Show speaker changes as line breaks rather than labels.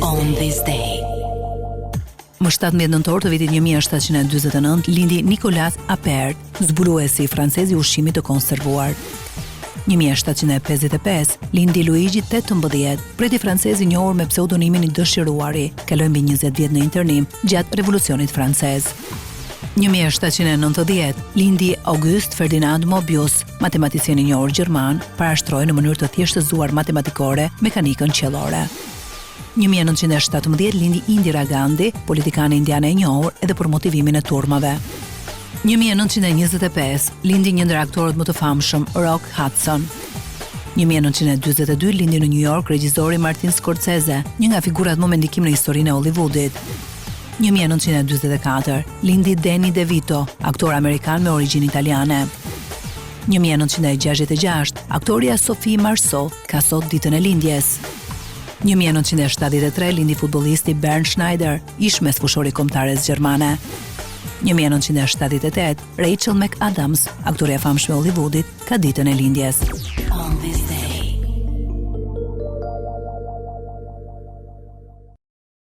On this day.
Më 17 nëntor të vitit 1749 lindi Nicolas Appert, zbuluesi francez i ushqimit të konservuar. 1755 lindi Luigi XVIII, preti francez i njohur me pseudonimin i Dëshiruari, kaloi mbi 20 vjet në internim gjatë Revolucionit francez. 1790 lindi August Ferdinand Mobius, matematicien i njohur gjerman, parashtroi në mënyrë të thjeshtëzuar matematikore mekanikën qiellore. 1917 lindi Indira Gandhi, politikane indiane e njohur edhe për motivimin e turmave. 1925 lindi një ndër aktorët më të famshëm, Rock Hudson. 1942 lindi në New York regjizori Martin Scorsese, një nga figurat më me ndikim në historinë e Hollywoodit. 1944 lindi Danny DeVito, aktor amerikan me origjinë italiane. 1966 aktoria Sophie Marceau ka sot ditën e lindjes. 1973 lindi futbollisti Bernd Schneider, ish mesfushori kombëtares gjermane. 1978 Rachel McAdams, aktoria e famshme e Hollywoodit, ka ditën e lindjes.